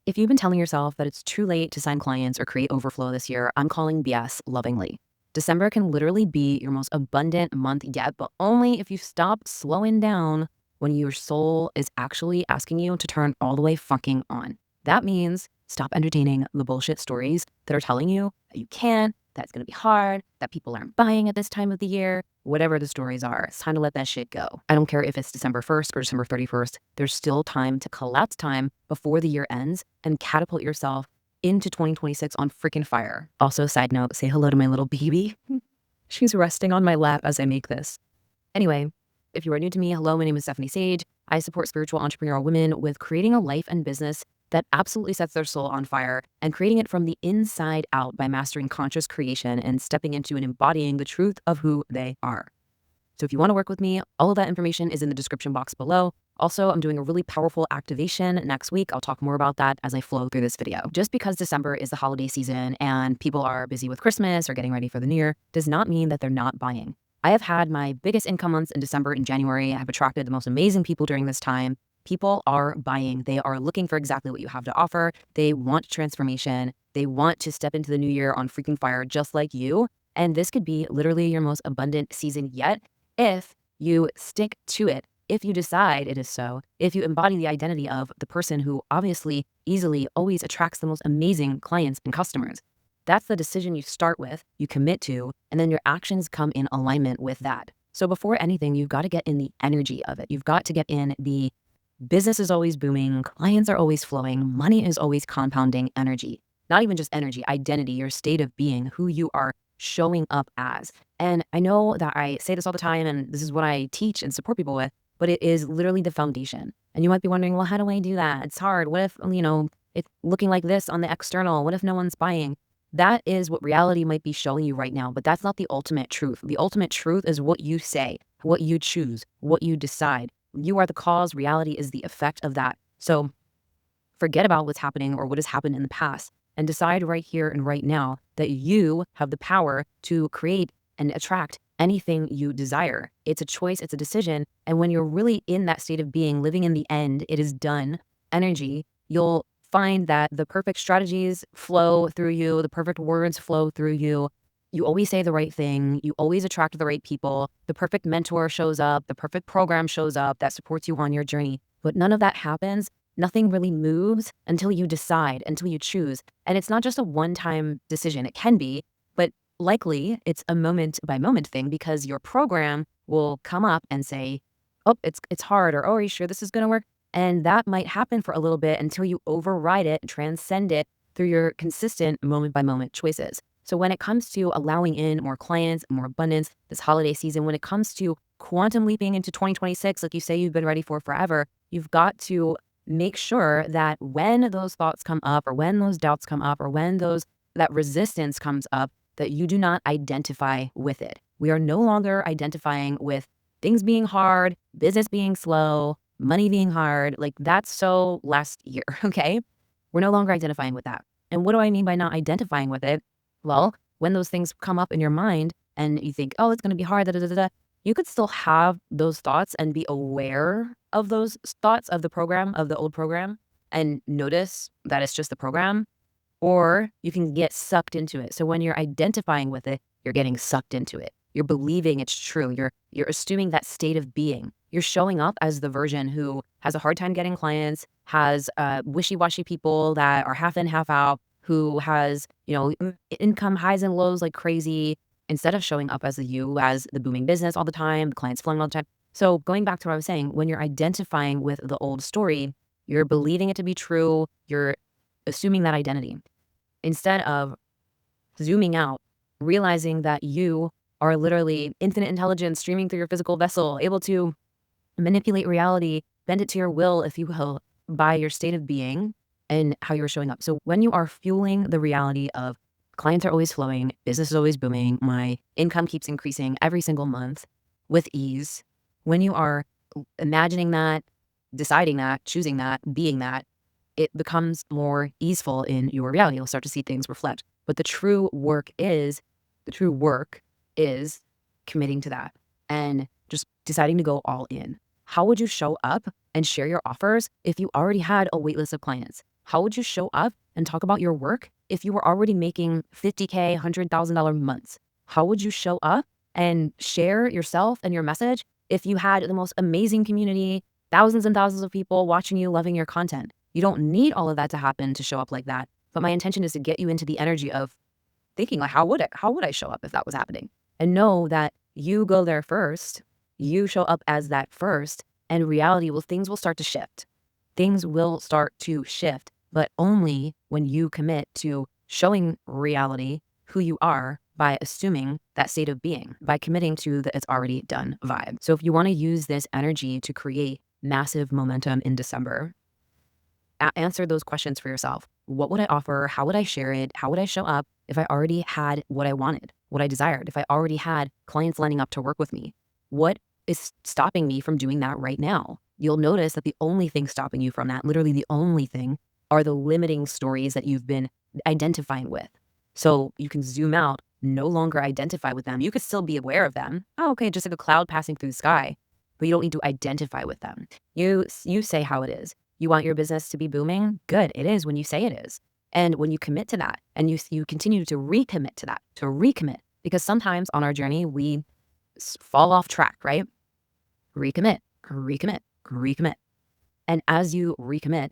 If you've been telling yourself that it's too late to sign clients or create overflow this year, I'm calling BS lovingly. December can literally be your most abundant month yet, but only if you stop slowing down when your soul is actually asking you to turn all the way fucking on. That means stop entertaining the bullshit stories that are telling you that you can't, that it's gonna be hard, that people aren't buying at this time of the year. Whatever the stories are, it's time to let that shit go. I don't care if it's December 1st or December 31st, there's still time to collapse time before the year ends and catapult yourself into 2026 on freaking fire. Also, side note, say hello to my little baby. She's resting on my lap as I make this. Anyway, if you are new to me, hello, my name is Stephanie Sage. I support spiritual entrepreneurial women with creating a life and business that absolutely sets their soul on fire and creating it from the inside out by mastering conscious creation and stepping into and embodying the truth of who they are. So if you want to work with me, all of that information is in the description box below. Also, I'm doing a really powerful activation next week. I'll talk more about that as I flow through this video. Just because December is the holiday season and people are busy with Christmas or getting ready for the new year does not mean that they're not buying. I have had my biggest income months in December and January. I have attracted the most amazing people during this time. People are buying. They are looking for exactly what you have to offer. They want transformation. They want to step into the new year on freaking fire just like you. And this could be literally your most abundant season yet if you stick to it, if you decide it is so, if you embody the identity of the person who obviously easily always attracts the most amazing clients and customers. That's the decision you start with, you commit to, and then your actions come in alignment with that. So before anything, you've got to get in the energy of it. You've got to get in the business is always booming, clients are always flowing, money is always compounding energy. Not even just energy, identity, your state of being, who you are showing up as. And I know that I say this all the time, and this is what I teach and support people with, but it is literally the foundation. And you might be wondering, well, how do I do that? It's hard. What if, it's looking like this on the external? What if no one's buying? That is what reality might be showing you right now, but that's not the ultimate truth. The ultimate truth is what you say, what you choose, what you decide. You are the cause. Reality is the effect of that. So forget about what's happening or what has happened in the past and decide right here and right now that you have the power to create and attract anything you desire. It's a choice, it's a decision. And when you're really in that state of being, living in the end, it is done energy, you'll find that the perfect strategies flow through you, the perfect words flow through you. You always say the right thing. You always attract the right people. The perfect mentor shows up. The perfect program shows up that supports you on your journey. But none of that happens. Nothing really moves until you decide, until you choose. And it's not just a one-time decision. It can be, but likely it's a moment by moment thing because your program will come up and say, oh, it's hard, or, oh, are you sure this is going to work? And that might happen for a little bit until you override it, transcend it through your consistent moment by moment choices. So when it comes to allowing in more clients, more abundance this holiday season, when it comes to quantum leaping into 2026, like you say you've been ready for forever, you've got to make sure that when those thoughts come up or when those doubts come up or when that resistance comes up, that you do not identify with it. We are no longer identifying with things being hard, business being slow, money being hard. Like that's so last year, okay? We're no longer identifying with that. And what do I mean by not identifying with it? Well, when those things come up in your mind and you think, oh, it's going to be hard, you could still have those thoughts and be aware of those thoughts of the program, of the old program, and notice that it's just the program, or you can get sucked into it. So when you're identifying with it, you're getting sucked into it. You're believing it's true. You're assuming that state of being. You're showing up as the version who has a hard time getting clients, has wishy-washy people that are half in, half out, who has, income highs and lows like crazy, instead of showing up as the booming business all the time, the clients flowing all the time. So going back to what I was saying, when you're identifying with the old story, you're believing it to be true. You're assuming that identity instead of zooming out, realizing that you are literally infinite intelligence streaming through your physical vessel, able to manipulate reality, bend it to your will, if you will, by your state of being and how you're showing up. So when you are fueling the reality of clients are always flowing, business is always booming, my income keeps increasing every single month with ease, when you are imagining that, deciding that, choosing that, being that, it becomes more easeful in your reality. You'll start to see things reflect. But the true work is committing to that and just deciding to go all in. How would you show up and share your offers if you already had a wait list of clients? How would you show up and talk about your work if you were already making $50K, $100,000 months? How would you show up and share yourself and your message if you had the most amazing community, thousands and thousands of people watching you, loving your content? You don't need all of that to happen to show up like that. But my intention is to get you into the energy of thinking like, how would I show up if that was happening? And know that you go there first, you show up as that first, and things will start to shift. Things will start to shift, but only when you commit to showing reality who you are by assuming that state of being, by committing to the it's already done vibe. So if you want to use this energy to create massive momentum in December, answer those questions for yourself. What would I offer? How would I share it? How would I show up if I already had what I wanted, what I desired? If I already had clients lining up to work with me? What is stopping me from doing that right now? You'll notice that the only thing stopping you from that, literally the only thing, are the limiting stories that you've been identifying with. So you can zoom out, no longer identify with them. You could still be aware of them. Oh, okay, just like a cloud passing through the sky, but you don't need to identify with them. You say how it is. You want your business to be booming? Good. It is when you say it is. And when you commit to that and you continue to recommit to that, because sometimes on our journey, we fall off track, right? Recommit, recommit, recommit. And as you recommit,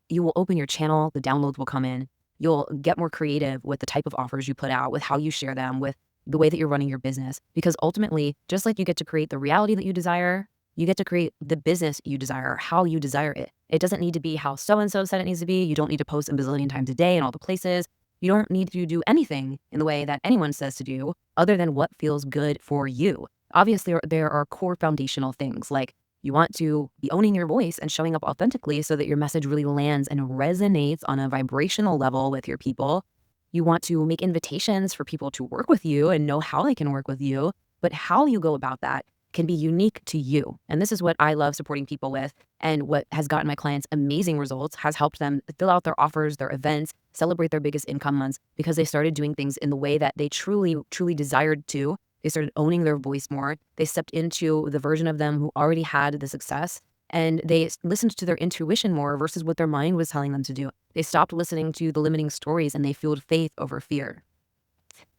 you will open your channel, the downloads will come in. You'll get more creative with the type of offers you put out, with how you share them, with the way that you're running your business. Because ultimately, just like you get to create the reality that you desire, you get to create the business you desire, how you desire it. It doesn't need to be how so-and-so said it needs to be. You don't need to post a bazillion times a day in all the places. You don't need to do anything in the way that anyone says to do other than what feels good for you. Obviously, there are core foundational things like you want to be owning your voice and showing up authentically so that your message really lands and resonates on a vibrational level with your people. You want to make invitations for people to work with you and know how they can work with you, but how you go about that can be unique to you. And this is what I love supporting people with, and what has gotten my clients amazing results, has helped them fill out their offers, their events, celebrate their biggest income months, because they started doing things in the way that they truly, truly desired to. They started owning their voice more. They stepped into the version of them who already had the success, and they listened to their intuition more versus what their mind was telling them to do. They stopped listening to the limiting stories and they fueled faith over fear.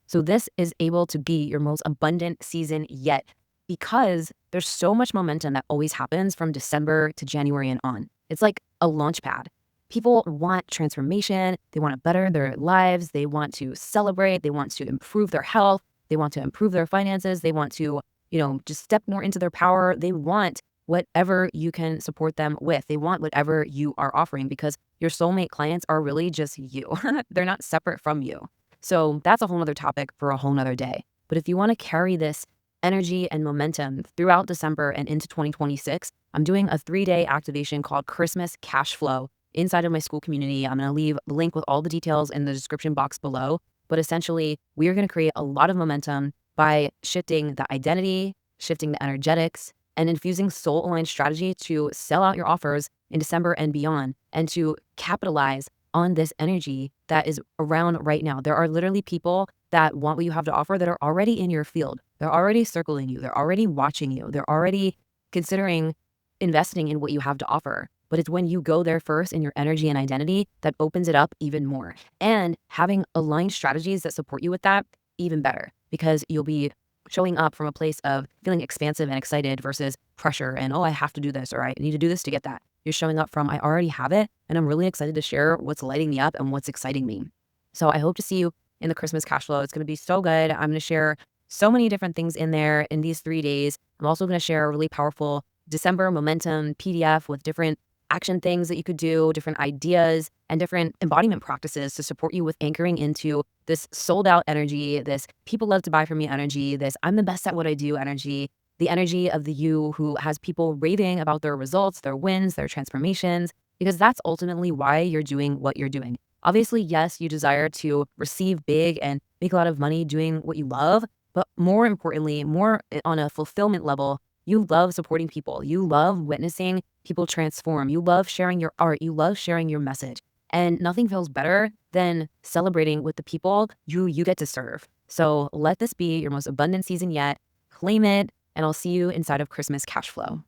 So this is able to be your most abundant season yet, because there's so much momentum that always happens from December to January and on. It's like a launch pad. People want transformation. They want to better their lives. They want to celebrate. They want to improve their health. They want to improve their finances. They want to, just step more into their power. They want whatever you can support them with. They want whatever you are offering, because your soulmate clients are really just you. They're not separate from you. So that's a whole nother topic for a whole nother day. But if you want to carry this energy and momentum throughout December and into 2026, I'm doing a 3-day activation called Christmas Cash Flow inside of my school community. I'm going to leave the link with all the details in the description box below. But essentially, we are going to create a lot of momentum by shifting the identity, shifting the energetics, and infusing soul-aligned strategy to sell out your offers in December and beyond, and to capitalize on this energy that is around right now. There are literally people that want what you have to offer that are already in your field. They're already circling you. They're already watching you. They're already considering investing in what you have to offer. But it's when you go there first in your energy and identity that opens it up even more. And having aligned strategies that support you with that, even better, because you'll be showing up from a place of feeling expansive and excited versus pressure and, oh, I have to do this, or I need to do this to get that. You're showing up from, I already have it, and I'm really excited to share what's lighting me up and what's exciting me. So I hope to see you in the Christmas cash flow. It's going to be so good. I'm going to share so many different things in there in these 3 days. I'm also going to share a really powerful December momentum PDF with different action things that you could do, different ideas, and different embodiment practices to support you with anchoring into this sold out energy, this people love to buy from me energy, this I'm the best at what I do energy, the energy of the you who has people raving about their results, their wins, their transformations, because that's ultimately why you're doing what you're doing. Obviously, yes, you desire to receive big and make a lot of money doing what you love, but more importantly, more on a fulfillment level, you love supporting people. You love witnessing people transform. You love sharing your art. You love sharing your message. And nothing feels better than celebrating with the people you get to serve. So let this be your most abundant season yet. Claim it, and I'll see you inside of Christmas Cash Flow.